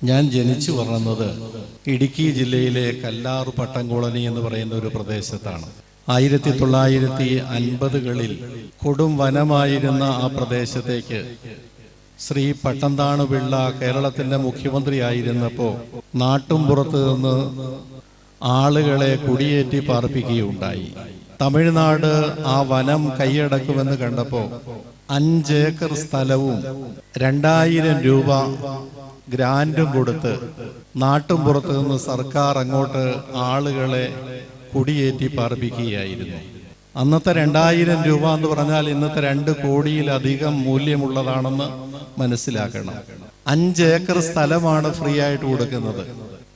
ഞാൻ ജനിച്ചു വളർന്നത് ഇടുക്കി ജില്ലയിലെ കല്ലാർ പട്ടംകോളനി എന്ന് പറയുന്ന ഒരു പ്രദേശത്താണ്. 1950കളിൽ കൊടും വനമായിരുന്ന ആ പ്രദേശത്തേക്ക് ശ്രീ പട്ടംതാണു പിള്ള കേരളത്തിൻ്റെ മുഖ്യമന്ത്രിയായിരുന്നപ്പോൾ നാട്ടുംപുറത്ത് നിന്ന് ആളുകളെ കുടിയേറ്റി പാർപ്പിക്കുകയുണ്ടായി. തമിഴ്നാട് ആ വനം കൈയടക്കുമെന്ന് കണ്ടപ്പോൾ 5 ഏക്കർ സ്ഥലവും 2000 രൂപ ഗ്രാൻഡും കൊടുത്ത് നാട്ടുംപുറത്ത് നിന്ന് സർക്കാർ അങ്ങോട്ട് ആളുകളെ കുടിയേറ്റി പാർപ്പിക്കുകയായിരുന്നു. അന്നത്തെ 2000 രൂപ എന്ന് പറഞ്ഞാൽ ഇന്നത്തെ 2 കോടിയിലധികം മൂല്യമുള്ളതാണെന്ന് മനസ്സിലാക്കണം. 5 ഏക്കർ സ്ഥലമാണ് ഫ്രീ ആയിട്ട് കൊടുക്കുന്നത്.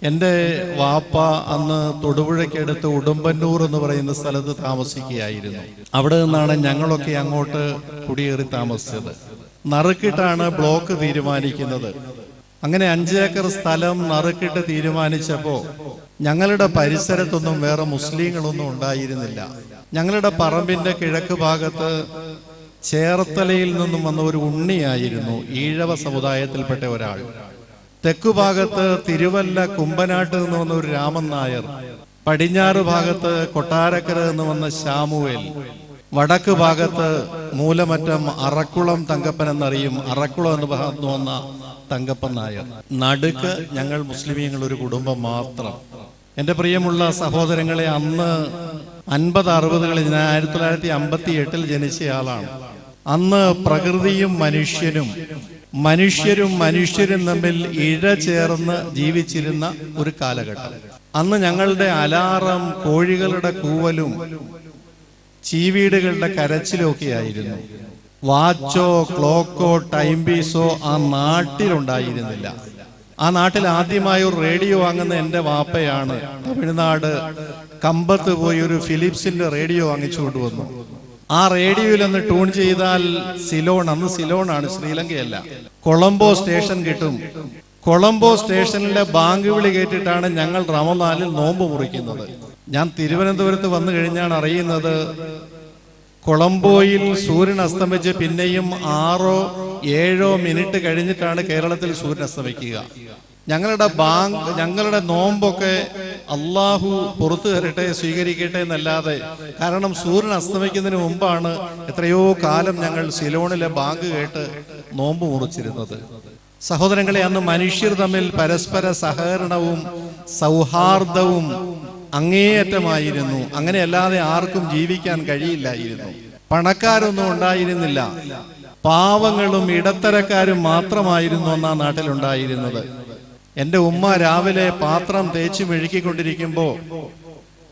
എൻ്റെ വാപ്പ അന്ന് തൊടുപുഴയ്ക്കടുത്ത് ഉടുമ്പന്നൂർ എന്ന് പറയുന്ന സ്ഥലത്ത് താമസിക്കുകയായിരുന്നു. അവിടെ നിന്നാണ് ഞങ്ങളൊക്കെ അങ്ങോട്ട് കുടിയേറി താമസിച്ചത്. നറുക്കിട്ടാണ് ബ്ലോക്ക് തീരുമാനിക്കുന്നത്. അങ്ങനെ 5 ഏക്കർ സ്ഥലം നറുക്കിട്ട് തീരുമാനിച്ചപ്പോൾ ഞങ്ങളുടെ പരിസരത്തൊന്നും വേറെ മുസ്ലിങ്ങളൊന്നും ഉണ്ടായിരുന്നില്ല. ഞങ്ങളുടെ പറമ്പിന്റെ കിഴക്ക് ഭാഗത്ത് ചേർത്തലയിൽ നിന്നും വന്ന ഒരു ഉണ്ണിയായിരുന്നു, ഈഴവ സമുദായത്തിൽപ്പെട്ട ഒരാൾ. തെക്കുഭാഗത്ത് തിരുവല്ല കുമ്പനാട്ട് നിന്ന് വന്ന ഒരു രാമൻ നായർ, പടിഞ്ഞാറ് ഭാഗത്ത് കൊട്ടാരക്കര നിന്ന് വന്ന ശാമുവേൽ, വടക്ക് ഭാഗത്ത് മൂലമറ്റം അറക്കുളം തങ്കപ്പൻ എന്നറിയും, അറക്കുളം എന്ന ഭാഗത്ത് വന്ന തങ്കപ്പൻ നായർ. നടുക്ക് ഞങ്ങൾ മുസ്ലിമീങ്ങൾ ഒരു കുടുംബം മാത്രം. എൻ്റെ പ്രിയമുള്ള സഹോദരങ്ങളെ, അന്ന് 50-60കളിൽ, ഞാൻ 1958 ജനിച്ചയാളാണ്. അന്ന് പ്രകൃതിയും മനുഷ്യരും തമ്മിൽ ഇഴചേർന്ന് ജീവിച്ചിരുന്ന ഒരു കാലഘട്ടം. അന്ന് ഞങ്ങളുടെ അലാറം കോഴികളുടെ കൂവലും ചീവീടുകളുടെ കരച്ചിലും ഒക്കെ ആയിരുന്നു. വാച്ചോ ക്ലോക്കോ ടൈം പീസോ ആ നാട്ടിലുണ്ടായിരുന്നില്ല. ആ നാട്ടിൽ ആദ്യമായി ഒരു റേഡിയോ വാങ്ങുന്ന എൻ്റെ വാപ്പയാണ്. തമിഴ്നാട് കമ്പത്ത് പോയി ഒരു ഫിലിപ്സിന്റെ റേഡിയോ വാങ്ങിച്ചു കൊണ്ടുവന്നു. ആ റേഡിയോയിൽ ഒന്ന് ട്യൂൺ ചെയ്താൽ സിലോൺ, അന്ന് സിലോണാണ്, ശ്രീലങ്കയല്ല, കൊളംബോ സ്റ്റേഷൻ കിട്ടും. കൊളംബോ സ്റ്റേഷനിലെ ബാങ്ക് വിളി കേട്ടിട്ടാണ് ഞങ്ങൾ റമദാനിൽ നോമ്പ് മുറിക്കുന്നത്. ഞാൻ തിരുവനന്തപുരത്ത് വന്നു കഴിഞ്ഞാണ് അറിയുന്നത് കൊളംബോയിൽ സൂര്യൻ അസ്തമിച്ച് പിന്നെയും 6-7 മിനിറ്റ് കഴിഞ്ഞിട്ടാണ് കേരളത്തിൽ സൂര്യൻ അസ്തമിക്കുക. ഞങ്ങളുടെ നോമ്പൊക്കെ അള്ളാഹു പുറത്തു തരട്ടെ, സ്വീകരിക്കട്ടെ എന്നല്ലാതെ, കാരണം സൂര്യൻ അസ്തമിക്കുന്നതിന് മുമ്പാണ് എത്രയോ കാലം ഞങ്ങൾ സിലോണിലെ ബാങ്ക് കേട്ട് നോമ്പ് മുറിച്ചിരുന്നത്. സഹോദരങ്ങളെ, അന്ന് മനുഷ്യർ തമ്മിൽ പരസ്പര സഹകരണവും സൗഹാർദ്ദവും അങ്ങേയറ്റമായിരുന്നു. അങ്ങനെയല്ലാതെ ആർക്കും ജീവിക്കാൻ കഴിയില്ലായിരുന്നു. പണക്കാരൊന്നും ഉണ്ടായിരുന്നില്ല, പാവങ്ങളും ഇടത്തരക്കാരും മാത്രമായിരുന്നു അന്ന് ആ നാട്ടിലുണ്ടായിരുന്നത്. എൻ്റെ ഉമ്മ രാവിലെ പാത്രം തേച്ച് മെഴുകിക്കൊണ്ടിരിക്കുമ്പോൾ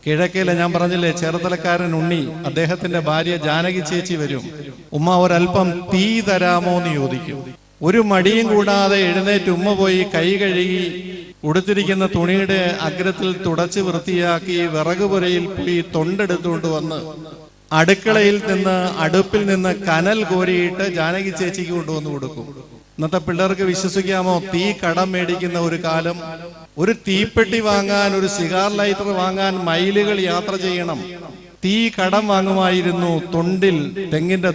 കിഴക്കേലെ, ഞാൻ പറഞ്ഞില്ലേ, ചേർത്തലക്കാരൻ ഉണ്ണി, അദ്ദേഹത്തിന്റെ ഭാര്യ ജാനകി ചേച്ചി വരും. ഉമ്മ ഒരല്പം തീ തരാമോ എന്ന് ചോദിക്കും. ഒരു മടിയും കൂടാതെ എഴുന്നേറ്റ് ഉമ്മ പോയി കൈ കഴുകി ഉടുത്തിരിക്കുന്ന തുണിയുടെ അഗ്രത്തിൽ തുടച്ച് വൃത്തിയാക്കി വിറക് പുരയിൽ പോയി തൊണ്ടെടുത്തുകൊണ്ട് വന്ന് അടുപ്പിൽ നിന്ന് കനൽ കോരിയിട്ട് ജാനകി ചേച്ചിക്ക് കൊണ്ടുവന്ന് കൊടുക്കും. ഇന്നത്തെ പിള്ളേർക്ക് വിശ്വസിക്കാമോ? തീ കടം മേടിക്കുന്ന ഒരു കാലം. ഒരു തീപ്പെട്ടി വാങ്ങാൻ, ഒരു സിഗാർ ലൈറ്റർ വാങ്ങാൻ മൈലുകൾ യാത്ര ചെയ്യണം. തീ കടം വാങ്ങുമായിരുന്നു. തേങ്ങയുടെ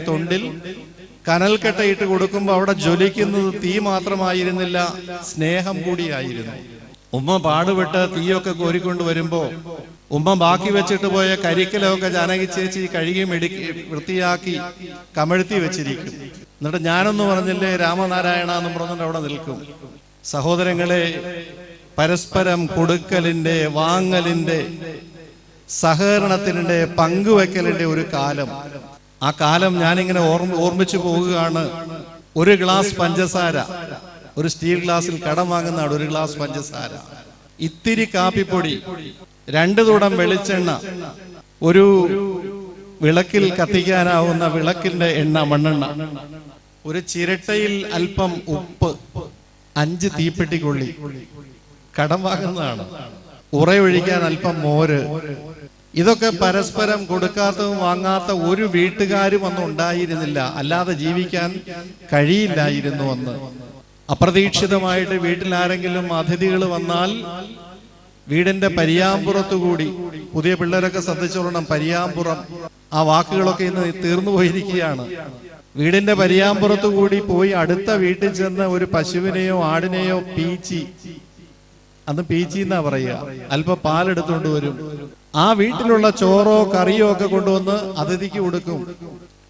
തൊണ്ടിൽ കനൽക്കട്ടയിട്ട് കൊടുക്കുമ്പോൾ അവിടെ ജ്വലിക്കുന്നത് തീ മാത്രമായിരുന്നില്ല, സ്നേഹം കൂടിയായിരുന്നു. ഉമ്മ പാടുപെട്ട് തീയൊക്കെ കോരിക്കൊണ്ട് വരുമ്പോ ഉമ്മ ബാക്കി വെച്ചിട്ട് പോയ കരിക്കലൊക്കെ ജാനകി ചേച്ചി കഴുകി വൃത്തിയാക്കി കമഴ്ത്തി വെച്ചിരിക്കും. എന്നിട്ട് ഞാനൊന്നും പറഞ്ഞില്ലേ രാമനാരായണ എന്നും പറഞ്ഞിട്ട് അവിടെ നിൽക്കും. സഹോദരങ്ങളെ, പരസ്പരം കൊടുക്കലിന്റെ, വാങ്ങലിന്റെ, സഹകരണത്തിന്റെ, പങ്കുവെക്കലിന്റെ ഒരു കാലം. ആ കാലം ഞാനിങ്ങനെ ഓർമ്മിച്ചു പോവുകയാണ്. ഒരു ഗ്ലാസ് പഞ്ചസാര, ഒരു സ്റ്റീൽ ഗ്ലാസ്സിൽ കടം വാങ്ങുന്നതാണ്. ഒരു ഗ്ലാസ് പഞ്ചസാര, ഇത്തിരി കാപ്പിപ്പൊടി, 2 തുടം വെളിച്ചെണ്ണ, ഒരു വിളക്കിൽ കത്തിക്കാനാവുന്ന വിളക്കിന്റെ എണ്ണ, മണ്ണെണ്ണ, ഒരു ചിരട്ടയിൽ അല്പം ഉപ്പ്, 5 തീപ്പെട്ടിക്കൊള്ളി കടം വാങ്ങുന്നതാണ്. ഉറയൊഴിക്കാൻ അല്പം മോര്. ഇതൊക്കെ പരസ്പരം കൊടുക്കാത്തതും വാങ്ങാത്ത ഒരു വീട്ടുകാരും അന്ന് ഉണ്ടായിരുന്നില്ല. അല്ലാതെ ജീവിക്കാൻ കഴിയില്ലായിരുന്നു അന്ന്. അപ്രതീക്ഷിതമായിട്ട് വീട്ടിൽ ആരെങ്കിലും അതിഥികൾ വന്നാൽ വീടിന്റെ പരിയാമ്പുറത്തുകൂടി, പുതിയ പിള്ളേരൊക്കെ ശ്രദ്ധിച്ചോളണം, പരിയാമ്പുറം, ആ വാക്കുകളൊക്കെ ഇന്ന് തീർന്നു പോയിരിക്കുകയാണ്. വീടിന്റെ പരിയാമ്പുറത്തു കൂടി പോയി അടുത്ത വീട്ടിൽ ചെന്ന് ഒരു പശുവിനെയോ ആടിനെയോ പീച്ചി, അന്ന് പീച്ചി എന്നാ പറയുക, അല്പ പാലെടുത്തോണ്ട് വരും. ആ വീട്ടിലുള്ള ചോറോ കറിയോ ഒക്കെ കൊണ്ടുവന്ന് അതിഥിക്ക് കൊടുക്കും.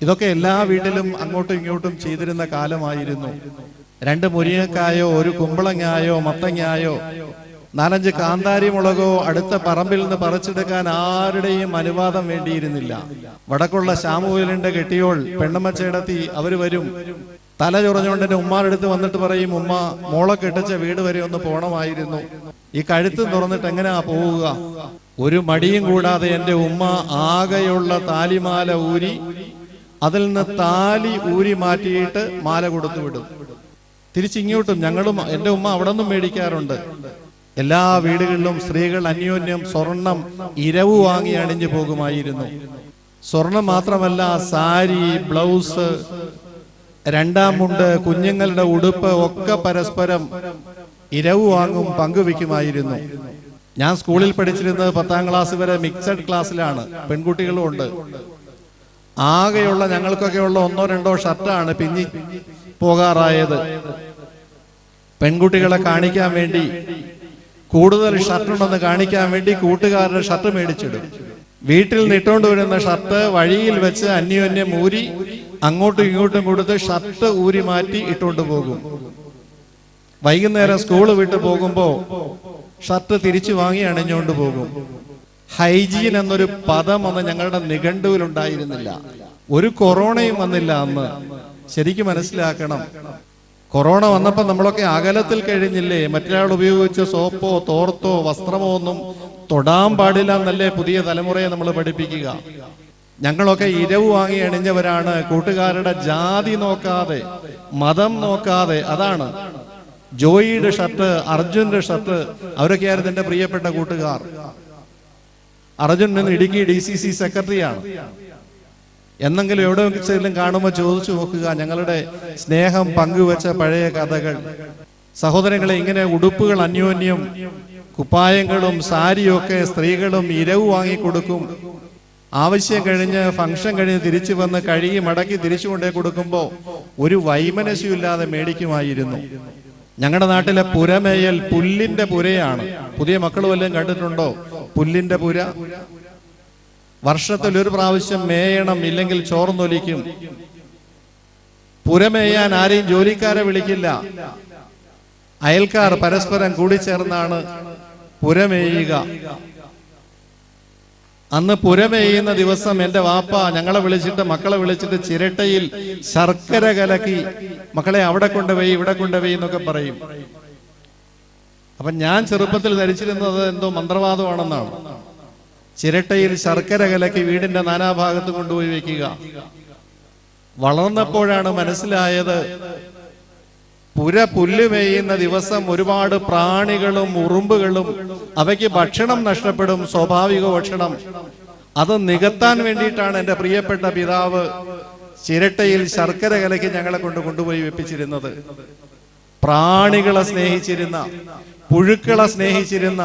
ഇതൊക്കെ എല്ലാ വീട്ടിലും അങ്ങോട്ടും ഇങ്ങോട്ടും ചെയ്തിരുന്ന കാലമായിരുന്നു. 2 മുരിങ്ങക്കായോ, 1 കുമ്പളങ്ങായോ, മത്തങ്ങായോ, 4-5 കാന്താരി മുളകോ അടുത്ത പറമ്പിൽ നിന്ന് പറിച്ചെടുക്കാൻ ആരുടെയും അനുവാദം വേണ്ടിയിരുന്നില്ല. വടക്കുള്ള ശാമുവേലിന്റെ കെട്ടിയോൾ പെണ്ണമ്മച്ചേടത്തി അവര് വരും. തല ചൊറഞ്ഞുകൊണ്ട് എന്റെ ഉമ്മാരെടുത്ത് വന്നിട്ട് പറയും, ഉമ്മ മോളെ കെട്ടിച്ച വീട് വരെ ഒന്ന് പോണമായിരുന്നു, ഈ കഴുത്തും തുറന്നിട്ട് എങ്ങനെയാ പോവുക? ഒരു മടിയും കൂടാതെ എന്റെ ഉമ്മ ആകെയുള്ള താലിമാല ഊരി അതിൽ നിന്ന് താലി ഊരി മാറ്റിയിട്ട് മാല കൊടുത്തു വിടും. തിരിച്ചിങ്ങോട്ടും ഞങ്ങളും എന്റെ ഉമ്മ അവിടെ നിന്നും മേടിക്കാറുണ്ട്. എല്ലാ വീടുകളിലും സ്ത്രീകൾ അന്യോന്യം സ്വർണം ഇരവ് വാങ്ങി അണിഞ്ഞു പോകുമായിരുന്നു. സ്വർണം മാത്രമല്ല, സാരി, ബ്ലൗസ്, 2ാം മുണ്ട്, കുഞ്ഞുങ്ങളുടെ ഉടുപ്പ് ഒക്കെ പരസ്പരം ഇരവ് വാങ്ങും, പങ്കുവെക്കുമായിരുന്നു. ഞാൻ സ്കൂളിൽ പഠിച്ചിരുന്നത് 10ാം ക്ലാസ് വരെ മിക്സഡ് ക്ലാസ്സിലാണ്, പെൺകുട്ടികളും ഉണ്ട്. ആകെയുള്ള ഞങ്ങൾക്കൊക്കെ ഉള്ള 1-2 ഷർട്ടാണ് പിന്നി പോകാറായത്. പെൺകുട്ടികളെ കാണിക്കാൻ വേണ്ടി, കൂടുതൽ ഷർട്ടുണ്ടെന്ന് കാണിക്കാൻ വേണ്ടി കൂട്ടുകാരുടെ ഷർട്ട് മേടിച്ചിടും. വീട്ടിൽ നിട്ടുകൊണ്ട് വരുന്ന ഷർട്ട് വഴിയിൽ വെച്ച് അന്യോന്യം ഊരി അങ്ങോട്ടും ഇങ്ങോട്ടും കൊടുത്ത് ഷർട്ട് ഊരി മാറ്റി ഇട്ടുകൊണ്ട് പോകും. വൈകുന്നേരം സ്കൂള് വിട്ട് പോകുമ്പോ ഷർട്ട് തിരിച്ചു വാങ്ങി അണിഞ്ഞുകൊണ്ട് പോകും. ഹൈജീൻ എന്നൊരു പദം അന്ന് ഞങ്ങളുടെ നിഘണ്ടുവിലുണ്ടായിരുന്നില്ല. ഒരു കൊറോണയും വന്നില്ല അന്ന്. ശരിക്കും മനസ്സിലാക്കണം, കൊറോണ വന്നപ്പോ നമ്മളൊക്കെ അകലത്തിൽ കഴിഞ്ഞില്ലേ? മറ്റൊരാൾ ഉപയോഗിച്ച സോപ്പോ തോർത്തോ വസ്ത്രമോ ഒന്നും തൊടാൻ പാടില്ല എന്നല്ലേ പുതിയ തലമുറയെ നമ്മൾ പഠിപ്പിക്കുക. ഞങ്ങളൊക്കെ ഇരവ് വാങ്ങി അണിഞ്ഞവരാണ്. കൂട്ടുകാരുടെ ജാതി നോക്കാതെ, മതം നോക്കാതെ. അതാണ് ജോയിയുടെ ഷർട്ട്, അർജുന്റെ ഷർട്ട്, അവരൊക്കെയായിരുന്നു എന്റെ പ്രിയപ്പെട്ട കൂട്ടുകാർ. അർജുൻ ഇന്ന് ഇടുക്കി DCC സെക്രട്ടറിയാണ്. എന്നെങ്കിലും എവിടെയെങ്കിലും കാണുമ്പോൾ ചോദിച്ചു നോക്കുക, ഞങ്ങളുടെ സ്നേഹം പങ്കുവെച്ച പഴയ കഥകൾ. സഹോദരങ്ങളെ, ഇങ്ങനെ ഉടുപ്പുകൾ അന്യോന്യം, കുപ്പായങ്ങളും സാരിയും ഒക്കെ സ്ത്രീകളും ഇരവ് വാങ്ങിക്കൊടുക്കും. ആവശ്യം കഴിഞ്ഞ് ഫംഗ്ഷൻ കഴിഞ്ഞ് തിരിച്ചു വന്ന് കഴുകി മടക്കി തിരിച്ചു കൊണ്ടേ കൊടുക്കുമ്പോൾ ഒരു വൈമനസ്യമില്ലാതെ മേടിക്കുമായിരുന്നു. ഞങ്ങളുടെ നാട്ടിലെ പുരമേയൽ പുല്ലിന്റെ പുരയാണ്. പുതിയ മക്കൾ വല്ലതും കണ്ടിട്ടുണ്ടോ പുല്ലിന്റെ പുര? വർഷത്തിൽ 1 പ്രാവശ്യം മേയണം, ഇല്ലെങ്കിൽ ചോർന്നൊലിക്കും. പുരമേയാൻ ആരെയും ജോലിക്കാരെ വിളിക്കില്ല. അയൽക്കാർ പരസ്പരം കൂടിച്ചേർന്നാണ് പുരമേയുക. അന്ന് പുരമേയുന്ന ദിവസം എന്റെ വാപ്പ ഞങ്ങളെ വിളിച്ചിട്ട്, മക്കളെ വിളിച്ചിട്ട് ചിരട്ടയിൽ ശർക്കര കലക്കി, മക്കളെ അവിടെ കൊണ്ടുപോയി ഇവിടെ കൊണ്ടുപോയി എന്നൊക്കെ പറയും. അപ്പൊ ഞാൻ ചെറുപ്പത്തിൽ ധരിച്ചിരുന്നത് എന്തോ മന്ത്രവാദമാണെന്നാണ്. ചിരട്ടയിൽ ശർക്കര കലക്കി വീടിന്റെ നാനാഭാഗത്ത് കൊണ്ടുപോയി വെക്കുക. വളർന്നപ്പോഴാണ് മനസ്സിലായത്, പുല്ല് മേയുന്ന ദിവസം ഒരുപാട് പ്രാണികളും ഉറുമ്പുകളും, അവയ്ക്ക് ഭക്ഷണം നഷ്ടപ്പെടും, സ്വാഭാവിക ഭക്ഷണം. അത് നികത്താൻ വേണ്ടിയിട്ടാണ് എന്റെ പ്രിയപ്പെട്ട പിതാവ് ചിരട്ടയിൽ ശർക്കര കലക്കി ഞങ്ങളെ കൊണ്ടുപോയി വെപ്പിച്ചിരുന്നത്. പ്രാണികളെ സ്നേഹിച്ചിരുന്ന, പുഴുക്കളെ സ്നേഹിച്ചിരുന്ന,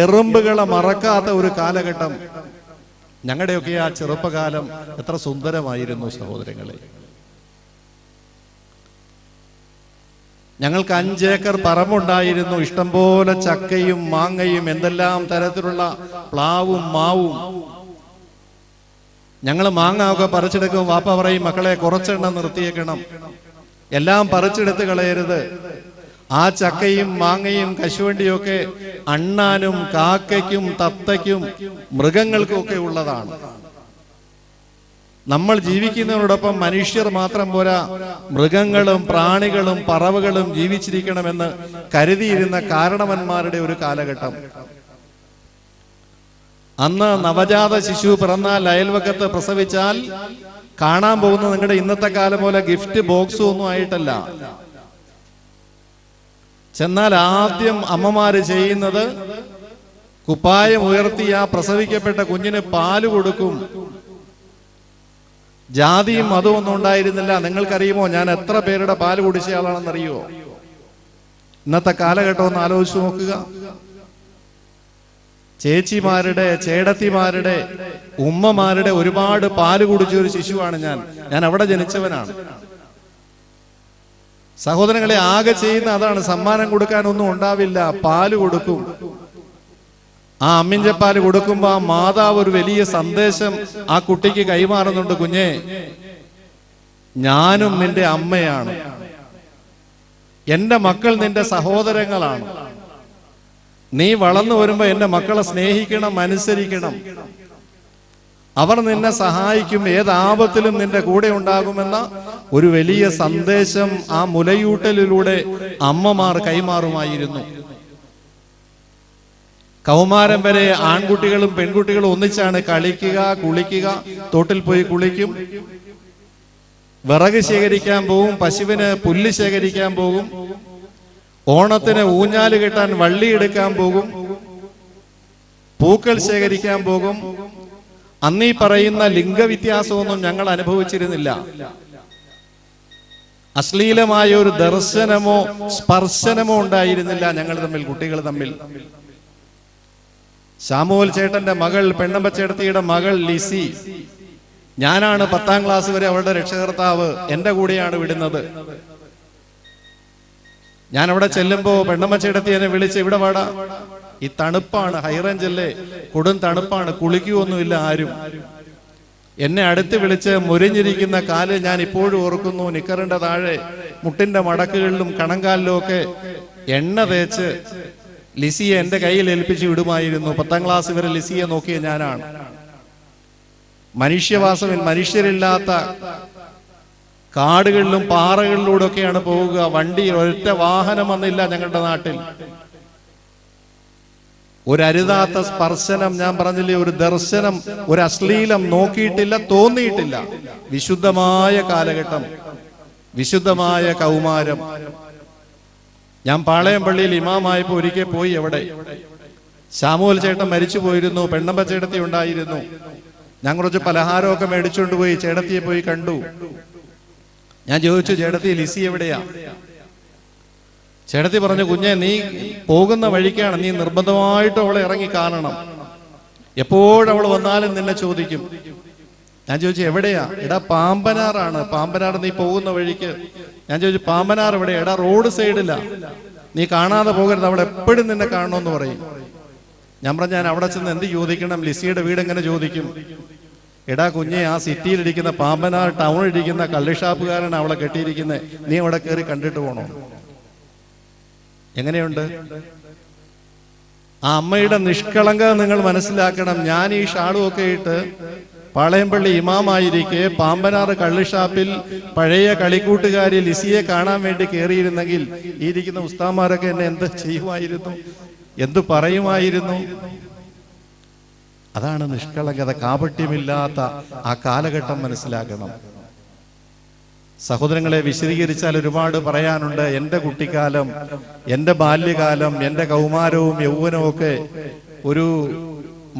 എറുമ്പുകളെ മറക്കാത്ത ഒരു കാലഘട്ടം. ഞങ്ങളുടെയൊക്കെ ആ ചെറുപ്പകാലം എത്ര സുന്ദരമായിരുന്നു സഹോദരങ്ങളെ. ഞങ്ങൾക്ക് 5 ഏക്കർ പറമ്പുണ്ടായിരുന്നു. ഇഷ്ടംപോലെ ചക്കയും മാങ്ങയും എന്തെല്ലാം തരത്തിലുള്ള പ്ലാവും മാവും. ഞങ്ങൾ മാങ്ങ ഒക്കെ പറിച്ചെടുക്കും. വാപ്പ പറയും, മക്കളെ കുറച്ചെണ്ണം നിർത്തിയേക്കണം, എല്ലാം പറിച്ചെടുത്ത് കളയരുത്. ആ ചക്കയും മാങ്ങയും കശുവണ്ടിയും ഒക്കെ അണ്ണാനും കാക്കയ്ക്കും തത്തയ്ക്കും മൃഗങ്ങൾക്കും ഒക്കെ ഉള്ളതാണ്. നമ്മൾ ജീവിക്കുന്നതിനോടൊപ്പം മനുഷ്യർ മാത്രം പോരാ, മൃഗങ്ങളും പ്രാണികളും പറവകളും ജീവിച്ചിരിക്കണമെന്ന് കരുതിയിരുന്ന കാരണവന്മാരുടെ ഒരു കാലഘട്ടം. അന്ന് നവജാത ശിശു പിറന്നാൽ, അയൽവക്കത്ത് പ്രസവിച്ചാൽ കാണാൻ പോകുന്നത് നിങ്ങളുടെ ഇന്നത്തെ കാലം പോലെ ഗിഫ്റ്റ് ബോക്സും ഒന്നും ആയിട്ടല്ല. ചെന്നാൽ ആദ്യം അമ്മമാര് ചെയ്യുന്നത് കുപ്പായം ഉയർത്തി ആ പ്രസവിക്കപ്പെട്ട കുഞ്ഞിന് പാല് കൊടുക്കും. ജാതിയും മതവും ഒന്നും ഉണ്ടായിരുന്നില്ല. നിങ്ങൾക്കറിയുമോ ഞാൻ എത്ര പേരുടെ പാല് കുടിച്ചയാളാണെന്നറിയുമോ? ഇന്നത്തെ കാലഘട്ടം ഒന്ന് ആലോചിച്ച് നോക്കുക. ചേച്ചിമാരുടെ, ചേടത്തിമാരുടെ, ഉമ്മമാരുടെ ഒരുപാട് പാല് കുടിച്ച ഒരു ശിശുവാണ് ഞാൻ അവിടെ ജനിച്ചവനാണ്. സഹോദരങ്ങളെ, ആകെ ചെയ്യുന്ന അതാണ്. സമ്മാനം കൊടുക്കാനൊന്നും ഉണ്ടാവില്ല, പാല് കൊടുക്കും. ആ അമ്മിഞ്ചപ്പാല് കൊടുക്കുമ്പോ ആ മാതാവ് ഒരു വലിയ സന്ദേശം ആ കുട്ടിക്ക് കൈമാറുന്നുണ്ട്. കുഞ്ഞെ, ഞാനും നിന്റെ അമ്മയാണ്, എന്റെ മക്കൾ നിന്റെ സഹോദരങ്ങളാണ്. നീ വളർന്നു വരുമ്പോ എന്റെ മക്കളെ സ്നേഹിക്കണം, അനുസരിക്കണം. അവർ നിന്നെ സഹായിക്കും, ഏതാപത്തിലും നിന്റെ കൂടെ ഉണ്ടാകുമെന്ന ഒരു വലിയ സന്ദേശം ആ മുലയൂട്ടലിലൂടെ അമ്മമാർ കൈമാറുമായിരുന്നു. കൗമാരം വരെ ആൺകുട്ടികളും പെൺകുട്ടികളും ഒന്നിച്ചാണ് കളിക്കുക, കുളിക്കുക. തോട്ടിൽ പോയി കുളിക്കും, വിറക് ശേഖരിക്കാൻ പോകും, പശുവിന് പുല്ല് ശേഖരിക്കാൻ പോകും, ഓണത്തിന് ഊഞ്ഞാല് കെട്ടാൻ വള്ളി എടുക്കാൻ പോകും, പൂക്കൾ ശേഖരിക്കാൻ പോകും. അന്നീ പറയുന്ന ലിംഗവ്യത്യാസമൊന്നും ഞങ്ങൾ അനുഭവിച്ചിരുന്നില്ല. അശ്ലീലമായ ഒരു ദർശനമോ സ്പർശനമോ ഉണ്ടായിരുന്നില്ല ഞങ്ങൾ തമ്മിൽ, കുട്ടികൾ തമ്മിൽ. ശാമുവൽ ചേട്ടന്റെ മകൾ, പെണ്ണമ്പച്ചേടത്തിയുടെ മകൾ ലിസി, ഞാനാണ് 10ാം ക്ലാസ് വരെ അവളുടെ രക്ഷകർത്താവ്, എന്റെ കൂടെയാണ് വിടുന്നത്. ഞാൻ അവിടെ ചെല്ലുമ്പോ പെണ്ണമ്മച്ചേടത്തി എന്നെ വിളിച്ച്, ഇവിടെ വാടാ, ഈ തണുപ്പാണ്, ഹൈറേഞ്ചല്ലേ, കൊടും തണുപ്പാണ്, കുളിക്കുകയൊന്നുമില്ല ആരും. എന്നെ അടുത്ത് വിളിച്ച് മുരിഞ്ഞിരിക്കുന്ന കാല് ഞാൻ ഇപ്പോഴും ഓർക്കുന്നു. നിക്കറിന്റെ താഴെ മുട്ടിന്റെ മടക്കുകളിലും കണങ്കാലിലും ഒക്കെ എണ്ണ തേച്ച് ലിസിയെ എന്റെ കയ്യിൽ ഏൽപ്പിച്ച് വിടുമായിരുന്നു. 10ാം ക്ലാസ് വരെ ലിസിയെ നോക്കിയ ഞാനാണ്. മനുഷ്യവാസമിൽ മനുഷ്യരില്ലാത്ത കാടുകളിലും പാറകളിലൂടെ ഒക്കെയാണ് പോവുക. വണ്ടി, ഒരൊറ്റ വാഹനം വന്നില്ല ഞങ്ങളുടെ നാട്ടിൽ. ഒരു അരുതാത്ത സ്പർശനം, ഞാൻ പറഞ്ഞില്ലേ, ഒരു ദർശനം, ഒരു അശ്ലീലം നോക്കിയിട്ടില്ല, തോന്നിയിട്ടില്ല. വിശുദ്ധമായ കാലഘട്ടം, വിശുദ്ധമായ കൗമാരം. ഞാൻ പാളയം പള്ളിയിൽ ഇമാമായപ്പോ ഒരിക്കൽ പോയി. എവിടെ ശാമുവൽ ചേട്ടൻ മരിച്ചു പോയിരുന്നു, പെണ്ണമ്പ ചേടത്തി ഉണ്ടായിരുന്നു. ഞാൻ കുറച്ച് പലഹാരമൊക്കെ മേടിച്ചുകൊണ്ട് പോയി ചേടത്തിയെ പോയി കണ്ടു. ഞാൻ ചോദിച്ചു, ചേടത്തി ലിസി എവിടെയാ? ചേടത്തി പറഞ്ഞു, കുഞ്ഞെ, നീ പോകുന്ന വഴിക്കാണ്, നീ നിർബന്ധമായിട്ടും അവളെ ഇറങ്ങി കാണണം. എപ്പോഴവൾ വന്നാലും നിന്നെ ചോദിക്കും. ഞാൻ ചോദിച്ചു, എവിടെയാ? എടാ പാമ്പനാറാണ്, പാമ്പനാർ നീ പോകുന്ന വഴിക്ക്. ഞാൻ ചോദിച്ചു, പാമ്പനാർ എവിടെയാ? എടാ റോഡ് സൈഡില്ല, നീ കാണാതെ പോകരുത്, അവൾ എപ്പോഴും നിന്നെ കാണണമെന്ന് പറയും. ഞാൻ പറഞ്ഞു, ഞാൻ അവിടെ ചെന്ന് എന്ത് ചോദിക്കണം? ലിസിയുടെ വീട് എങ്ങനെ ചോദിക്കും? എടാ കുഞ്ഞെ, ആ സിറ്റിയിലിരിക്കുന്ന പാമ്പനാർ ടൗണിലിരിക്കുന്ന കള്ളിഷാപ്പുകാരനാണ് അവളെ കെട്ടിയിരിക്കുന്നത്, നീ അവിടെ കയറി കണ്ടിട്ട് പോണോ? എങ്ങനെയുണ്ട്? ആ അമ്മയുടെ നിഷ്കളങ്കത നിങ്ങൾ മനസ്സിലാക്കണം. ഞാൻ ഈ ഷാളും ഒക്കെ ഇട്ട് പാളയംപള്ളി ഇമാമായിരിക്കെ പാമ്പനാറ് കള്ളിഷാപ്പിൽ പഴയ കളിക്കൂട്ടുകാരി ലിസിയെ കാണാൻ വേണ്ടി കയറിയിരുന്നെങ്കിൽ ഈ ഇരിക്കുന്ന ഉസ്താമാരൊക്കെ എന്നെ എന്ത് ചെയ്യുമായിരുന്നു, എന്തു പറയുമായിരുന്നു? അതാണ് നിഷ്കളങ്കത, കാപട്യമില്ലാത്ത ആ കാലഘട്ടം മനസ്സിലാക്കണം. സഹോദരങ്ങളെ, വിശദീകരിച്ചാൽ ഒരുപാട് പറയാനുണ്ട്. എൻ്റെ കുട്ടിക്കാലം, എൻ്റെ ബാല്യകാലം, എൻ്റെ കൗമാരവും യൗവനവും ഒക്കെ ഒരു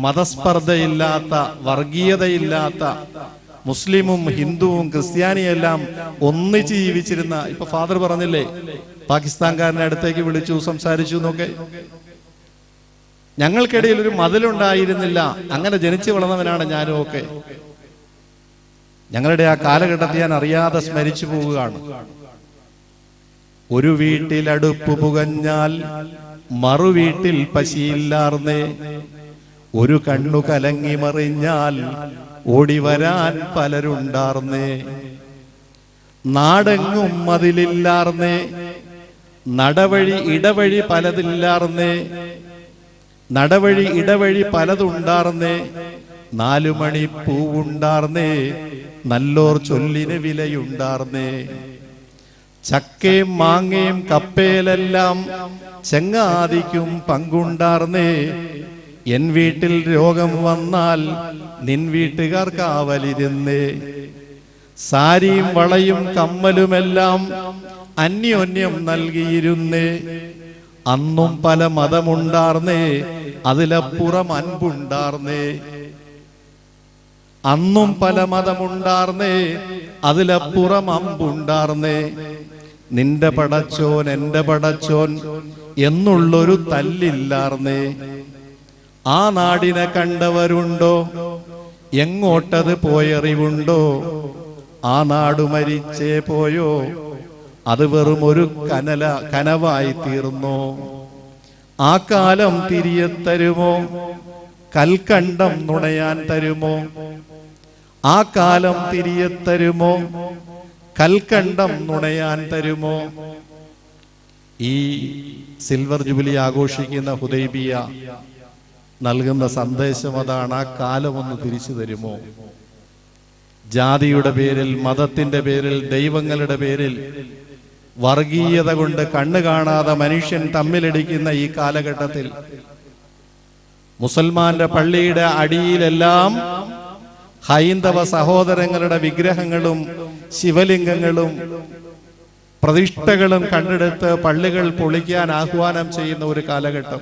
മതസ്പർദ്ധയില്ലാത്ത, വർഗീയതയില്ലാത്ത, മുസ്ലിമും ഹിന്ദുവും ക്രിസ്ത്യാനിയെല്ലാം ഒന്നിച്ച് ജീവിച്ചിരുന്ന. ഇപ്പൊ ഫാദർ പറഞ്ഞില്ലേ, പാകിസ്ഥാൻകാരനെ അടുത്തേക്ക് വിളിച്ചു സംസാരിച്ചു എന്നൊക്കെ. ഞങ്ങൾക്കിടയിൽ ഒരു മതിലുണ്ടായിരുന്നില്ല. അങ്ങനെ ജനിച്ചു വളർന്നവനാണ് ഞാനും ഒക്കെ. ഞങ്ങളുടെ ആ കാലഘട്ടത്തെ ഞാൻ അറിയാതെ സ്മരിച്ചു പോവുകയാണ്. ഒരു വീട്ടിൽ അടുപ്പ് പുകഞ്ഞാൽ മറു വീട്ടിൽ പശിയില്ലാർന്നേ, ഒരു കണ്ണു കലങ്ങി മറിഞ്ഞാൽ ഓടിവരാൻ പലരുണ്ടാർന്നേ, നാടെങ്ങും മതിലില്ലാർന്നേ, നടവഴി ഇടവഴി പലതില്ലാർന്നേ, നടവഴി ഇടവഴി പലതുണ്ടാർന്നേ, 4 മണി പൂവുണ്ടാർന്നേ, നല്ലോർ ചൊല്ലിന് വിലയുണ്ടാർന്നേ, ചക്കയും മാങ്ങയും കപ്പേലെല്ലാം ചെങ്ങാതിക്കും പങ്കുണ്ടാർന്നേ, എൻ വീട്ടിൽ രോഗം വന്നാൽ നിൻ വീട്ടുകാർ കാവലിരുന്നേ, സാരിയും വളയും കമ്മലുമെല്ലാം അന്യോന്യം നൽകിയിരുന്നേ, അന്നും പല മതമുണ്ടാർന്നേ, അതിലപ്പുറം അൻപുണ്ടാർന്നേ, അന്നും പല മതമുണ്ടാർന്നേ, അതിലപ്പുറം അമ്പുണ്ടാർന്നേ, നിന്റെ പടച്ചോൻ എന്റെ പടച്ചോൻ എന്നുള്ളൊരു തല്ലില്ലാർന്നേ, ആ നാടിനെ കണ്ടവരുണ്ടോ? എങ്ങോട്ടത് പോയറിവുണ്ടോ? ആ നാടു മരിച്ചേ പോയോ? അത് വെറും ഒരു കനവായി തീർന്നോ? ആ കാലം തിരികെ തരുമോ? കൽക്കണ്ടം നുണയാൻ തരുമോ? ആ കാലം തിരികെ തരുമോ? കൽക്കണ്ടം നുണയാൻ തരുമോ? ഈ സിൽവർ ജൂബിലി ആഘോഷിക്കുന്ന ഹുദൈബിയ നൽകുന്ന സന്ദേശം അതാണ്. ആ കാലം ഒന്ന് തിരിച്ചു തരുമോ? ജാതിയുടെ പേരിൽ, മതത്തിന്റെ പേരിൽ, ദൈവങ്ങളുടെ പേരിൽ വർഗീയത കൊണ്ട് കണ്ണു കാണാതെ മനുഷ്യൻ തമ്മിലടിക്കുന്ന ഈ കാലഘട്ടത്തിൽ മുസൽമാന്റെ പള്ളിയുടെ അടിയിലെല്ലാം ഹൈന്ദവ സഹോദരങ്ങളുടെ വിഗ്രഹങ്ങളും ശിവലിംഗങ്ങളും പ്രതിഷ്ഠകളും കണ്ടെടുത്ത് പള്ളികൾ പൊളിക്കാൻ ആഹ്വാനം ചെയ്യുന്ന ഒരു കാലഘട്ടം.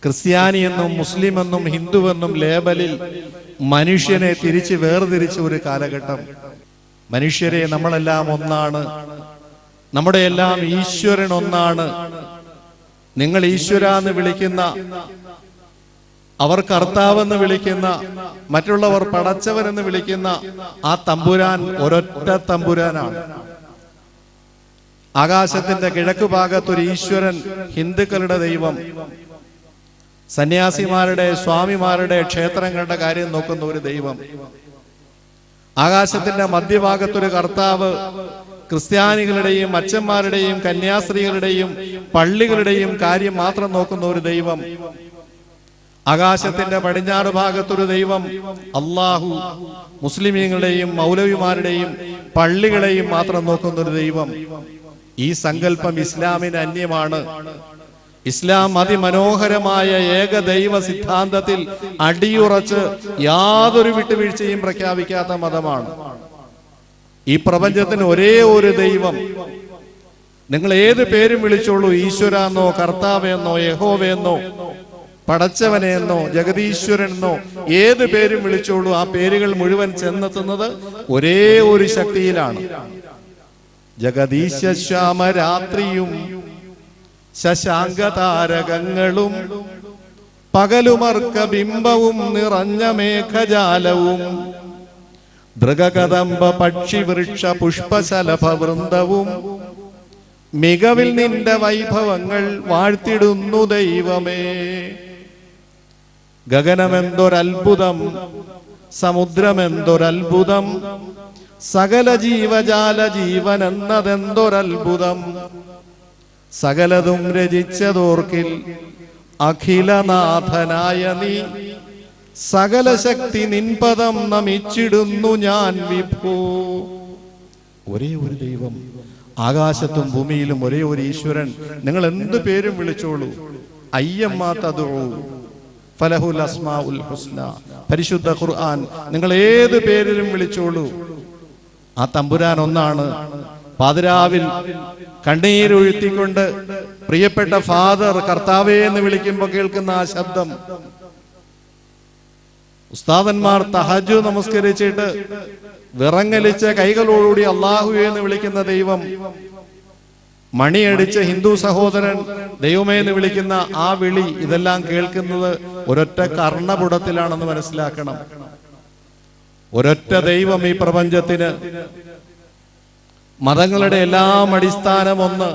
ക്രിസ്ത്യാനിയെന്നും മുസ്ലിമെന്നും ഹിന്ദുവെന്നും ലേബലിൽ മനുഷ്യനെ തിരിച്ച് വേർതിരിച്ച ഒരു കാലഘട്ടം. മനുഷ്യരെ നമ്മളെല്ലാം ഒന്നാണ്, നമ്മുടെ എല്ലാം ഈശ്വരൻ ഒന്നാണ്. നിങ്ങൾ ഈശ്വര എന്ന് വിളിക്കുന്ന, അവർ കർത്താവെന്ന് വിളിക്കുന്ന, മറ്റുള്ളവർ പടച്ചവനെന്ന് വിളിക്കുന്ന ആ തമ്പുരാൻ ഒരൊറ്റ തമ്പുരാനാണ്. ആകാശത്തിന്റെ കിഴക്കു ഭാഗത്തൊരു ഈശ്വരൻ, ഹിന്ദുക്കളുടെ ദൈവം. സന്യാസിമാരുടെ, സ്വാമിമാരുടെ ക്ഷേത്രങ്ങളുടെ കാര്യം നോക്കുന്ന ഒരു ദൈവം. ആകാശത്തിന്റെ മധ്യഭാഗത്തൊരു കർത്താവ്, ക്രിസ്ത്യാനികളുടെയും അച്ഛന്മാരുടെയും കന്യാസ്ത്രീകളുടെയും പള്ളികളുടെയും കാര്യം മാത്രം നോക്കുന്ന ഒരു ദൈവം. ആകാശത്തിന്റെ പടിഞ്ഞാറ് ഭാഗത്തൊരു ദൈവം, അള്ളാഹു, മുസ്ലിമീങ്ങളുടെയും മൗലവിമാരുടെയും പള്ളികളെയും മാത്രം നോക്കുന്ന ഒരു ദൈവം. ഈ സങ്കല്പം ഇസ്ലാമിന് അന്യമാണ്. ഇസ്ലാം അതിമനോഹരമായ ഏകദൈവ സിദ്ധാന്തത്തിൽ അടിയുറച്ച് യാതൊരു വിട്ടുവീഴ്ചയും പ്രഖ്യാപിക്കാത്ത മതമാണ്. ഈ പ്രപഞ്ചത്തിന് ഒരേ ഒരു ദൈവം. നിങ്ങൾ ഏത് പേരും വിളിച്ചോളൂ, ഈശ്വരാന്നോ, കർത്താവെന്നോ, യഹോവയെന്നോ, പടച്ചവനെന്നോ, ജഗദീശ്വരനെന്നോ, ഏത് പേരും വിളിച്ചോളൂ. ആ പേരുകൾ മുഴുവൻ ചെന്നെത്തുന്നത് ഒരേ ഒരു ശക്തിയിലാണ്. ജഗദീശ ശ്യാമ രാത്രിയും ശശാങ്കതാരകങ്ങളും പകലുമർക്ക ബിംബവും നിറഞ്ഞ മേഘജാലവും ദൃഗകദംബ പക്ഷി വൃക്ഷ പുഷ്പശലഭ വൃന്ദവും മികവിൽ നിന്റെ വൈഭവങ്ങൾ വാഴ്ത്തിടുന്നു ദൈവമേ. ഗഗനമെന്തൊരത്ഭുതം, സമുദ്രമെന്തൊരത്ഭുതം, സകല ജീവജാല ജീവൻ എന്നതെന്തൊരത്ഭുതം. സകലതും രചിച്ചതോർക്കിൽ അഖിലനാഥനായ നീ, സകല ശക്തി നിൻപദം നമിച്ചിടുന്നു ഞാൻ വിഭോ. ഒരേ ഒരു ദൈവം, ആകാശത്തും ഭൂമിയിലും ഒരേ ഒരു ഈശ്വരൻ. നിങ്ങൾ എന്ത് പേരും വിളിച്ചോളൂ. അയ്യമ്മാ തദ്ഉ ഫലഹുൽ അസ്മാഉൽ ഹുസ്ന, പരിശുദ്ധ ഖുർആൻ. നിങ്ങൾ ഏത് പേരിലും വിളിച്ചോളൂ. ആ തമ്പുരാൻ ഒന്നാണ്. പാതിരാവിൽ കണ്ണീരൊഴുത്തിക്കൊണ്ട് പ്രിയപ്പെട്ട ഫാദർ കർത്താവേ എന്ന് വിളിക്കുമ്പോൾ കേൾക്കുന്ന ആ ശബ്ദം, ഉസ്താദന്മാർ തഹജ്ജുദ് നമസ്കരിച്ചിട്ട് വിറങ്ങലിച്ച കൈകളോടുകൂടി അല്ലാഹുവേ എന്ന് വിളിക്കുന്ന ദൈവം, മണിയടിച്ച ഹിന്ദു സഹോദരൻ ദൈവമേ എന്ന് വിളിക്കുന്ന ആ വിളി, ഇതെല്ലാം കേൾക്കുന്നത് ഒരൊറ്റ കർണപുടത്തിലാണെന്ന് മനസ്സിലാക്കണം. ഒരൊറ്റ ദൈവം ഈ പ്രപഞ്ചത്തിന്. മതങ്ങളുടെ എല്ലാം അടിസ്ഥാനം ഒന്ന്.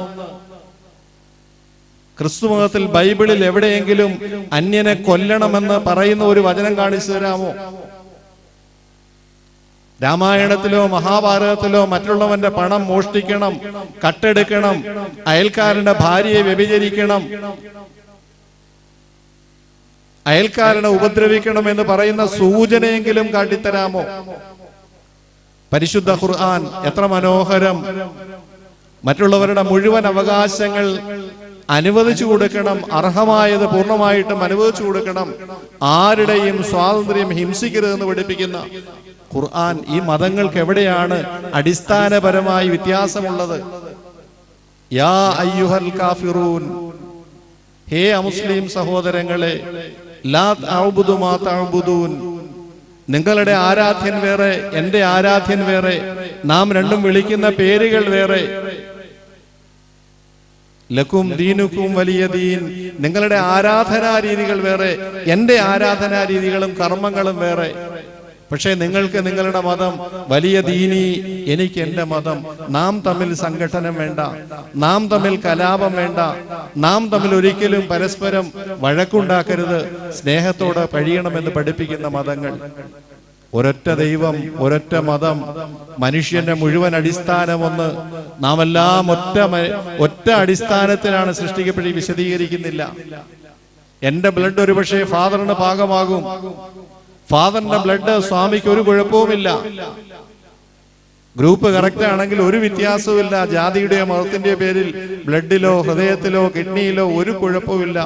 ക്രിസ്തുമതത്തിൽ ബൈബിളിൽ എവിടെയെങ്കിലും അന്യനെ കൊല്ലണമെന്ന് പറയുന്ന ഒരു വചനം കാണിച്ചു തരാമോ? രാമായണത്തിലോ മഹാഭാരതത്തിലോ മറ്റുള്ളവന്റെ പണം മോഷ്ടിക്കണം, കട്ടെടുക്കണം, അയൽക്കാരന്റെ ഭാര്യയെ വ്യഭിചരിക്കണം, അയൽക്കാരനെ ഉപദ്രവിക്കണം എന്ന് പറയുന്ന സൂചനയെങ്കിലും കാട്ടിത്തരാമോ? പരിശുദ്ധ ഖുർആൻ എത്ര മനോഹരം. മറ്റുള്ളവരുടെ മുഴുവൻ അവകാശങ്ങൾ അനുവദിച്ചു കൊടുക്കണം, അർഹമായത് പൂർണ്ണമായിട്ടും അനുവദിച്ചു കൊടുക്കണം, ആരുടെയും സ്വാതന്ത്ര്യം ഹിംസിക്കരുതെന്ന് പഠിപ്പിക്കുന്ന ഖുർആൻ. ഈ മതങ്ങൾക്ക് എവിടെയാണ് അടിസ്ഥാനപരമായി വ്യത്യാസമുള്ളത്? യാ അയ്യുഹൽ കാഫിറൂൻ, ഹേ അമുസ്ലിം സഹോദരങ്ങളെ, ലാ തഅബുദു മാ തഅബുദൂൻ, നിങ്ങളുടെ ആരാധ്യൻ വേറെ, എന്റെ ആരാധ്യൻ വേറെ, നാം രണ്ടും വിളിക്കുന്ന പേരുകൾ വേറെ. ലക്കും ദീനുക്കും വലിയ ദീൻ. നിങ്ങളുടെ ആരാധനാ രീതികൾ വേറെ, എൻ്റെ ആരാധനാ രീതികളും കർമ്മങ്ങളും വേറെ. പക്ഷേ നിങ്ങൾക്ക് നിങ്ങളുടെ മതം, വലിയ ദീനി, എനിക്ക് എൻ്റെ മതം. നാം തമ്മിൽ സംഘടനം വേണ്ട, നാം തമ്മിൽ കലാപം വേണ്ട, നാം തമ്മിൽ ഒരിക്കലും പരസ്പരം വഴക്കുണ്ടാക്കരുത്, സ്നേഹത്തോടെ കഴിയണമെന്ന് പഠിപ്പിക്കുന്ന മതങ്ങൾ. ഒരൊറ്റ ദൈവം, ഒരൊറ്റ മതം, മനുഷ്യന്റെ മുഴുവൻ അടിസ്ഥാനം ഒന്ന്. നാം എല്ലാം ഒറ്റ അടിസ്ഥാനത്തിലാണ് സൃഷ്ടിക്കപ്പെട്ട് വിശദീകരിക്കുന്നില്ല. എന്റെ ബ്ലഡ് ഒരുപക്ഷെ ഫാദറിന് പാകമാകും, ഫാദറിന്റെ ബ്ലഡ് സ്വാമിക്ക് ഒരു കുഴപ്പവുമില്ല. ഗ്രൂപ്പ് കറക്റ്റ് ആണെങ്കിൽ ഒരു വ്യത്യാസവുമില്ല. ജാതിയുടെയോ മതത്തിന്റെയോ പേരിൽ ബ്ലഡിലോ ഹൃദയത്തിലോ കിഡ്നിയിലോ ഒരു കുഴപ്പവുമില്ല.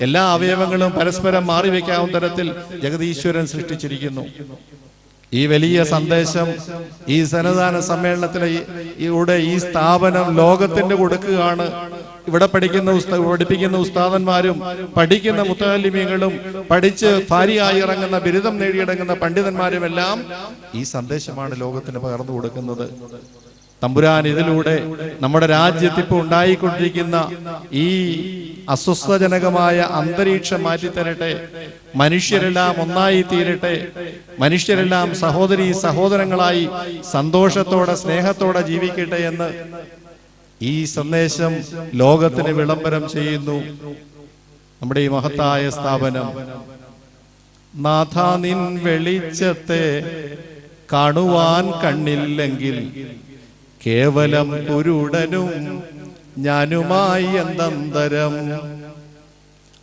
എല്ലാ അവയവങ്ങളും പരസ്പരം മാറിവെക്കാവുന്ന തരത്തിൽ ജഗതീശ്വരൻ സൃഷ്ടിച്ചിരിക്കുന്നു. ഈ വലിയ സന്ദേശം ഈ സന്നദ്ധാന സമ്മേളനത്തിലൂടെ ഈ സ്ഥാപനം ലോകത്തിന്റെ കൊടുക്കുകയാണ്. ഇവിടെ പഠിപ്പിക്കുന്ന ഉസ്താദന്മാരും പഠിക്കുന്ന മുത്തഅല്ലിമീങ്ങളും പഠിച്ച് ഭാര്യയായി ഇറങ്ങുന്ന, ബിരുദം നേടിയിറങ്ങുന്ന പണ്ഡിതന്മാരും എല്ലാം ഈ സന്ദേശമാണ് ലോകത്തിന് പകർന്നു കൊടുക്കുന്നത്. തമ്പുരാൻ ഇതിലൂടെ നമ്മുടെ രാജ്യത്ത് ഇപ്പോൾ ഉണ്ടായിക്കൊണ്ടിരിക്കുന്ന ഈ അസ്വസ്ഥജനകമായ അന്തരീക്ഷം മാറ്റിത്തരട്ടെ. മനുഷ്യരെല്ലാം ഒന്നായി തീരട്ടെ. മനുഷ്യരെല്ലാം സഹോദരീ സഹോദരങ്ങളായി സന്തോഷത്തോടെ സ്നേഹത്തോടെ ജീവിക്കട്ടെ എന്ന് ഈ സന്ദേശം ലോകത്തിന് വിളംബരം ചെയ്യുന്നു നമ്മുടെ ഈ മഹത്തായ സ്ഥാപനം. നാഥ നിൻ വെളിച്ചത്തെ കാണുവാൻ കണ്ണില്ലെങ്കിൽ കേവലം കുരുടനും ഞാനുമായി എന്തന്തരം.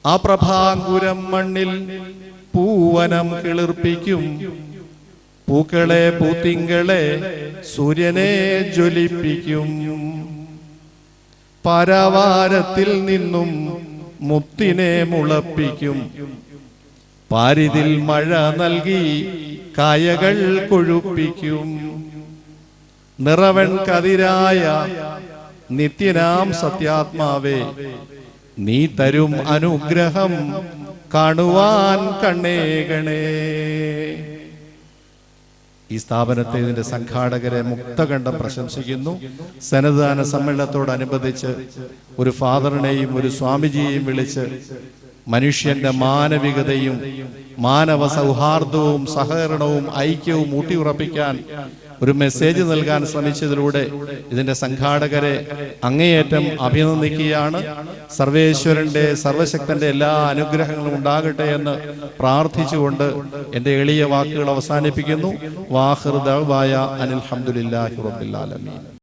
ആ പ്രഭാങ്കുരം മണ്ണിൽ പൂവനം കിളിർപ്പിക്കും, പൂക്കളെ പൂത്തിങ്കളെ സൂര്യനെ ജ്വലിപ്പിക്കും. പാരാവാരത്തിൽ നിന്നും മുത്തിനെ മുളപ്പിക്കും, പാരിതിൽ മഴ നൽകി കായകൾ കൊഴുപ്പിക്കും. നിറവൻ കതിരായ നിത്യനാം സത്യാത്മാവേ, നീ തരും അനുഗ്രഹം കാണുവാൻ കണ്ണേകണേ. ഈ സ്ഥാപനത്തെ, ഇതിന്റെ സംഘാടകരെ മുക്തകണ്ഠം പ്രശംസിക്കുന്നു. സന്നദ്ധാന സമ്മേളനത്തോടനുബന്ധിച്ച് ഒരു ഫാദറിനെയും ഒരു സ്വാമിജിയെയും വിളിച്ച് മനുഷ്യന്റെ മാനവികതയും മാനവ സൗഹാർദ്ദവും സഹകരണവും ഐക്യവും ഊട്ടിയുറപ്പിക്കാൻ ഒരു മെസ്സേജ് നൽകാൻ ശ്രമിച്ചതിലൂടെ ഇതിന്റെ സംഘാടകരെ അങ്ങേയറ്റം അഭിനന്ദിക്കുകയാണ്. സർവേശ്വരന്റെ സർവശക്തന്റെ എല്ലാ അനുഗ്രഹങ്ങളും ഉണ്ടാകട്ടെ എന്ന് പ്രാർത്ഥിച്ചുകൊണ്ട് എന്റെ എളിയ വാക്കുകൾ അവസാനിപ്പിക്കുന്നു. വാഖിറു ദഅ്വായ അനിൽ ഹംദുലില്ലാഹി റബ്ബിൽ ആലമീൻ.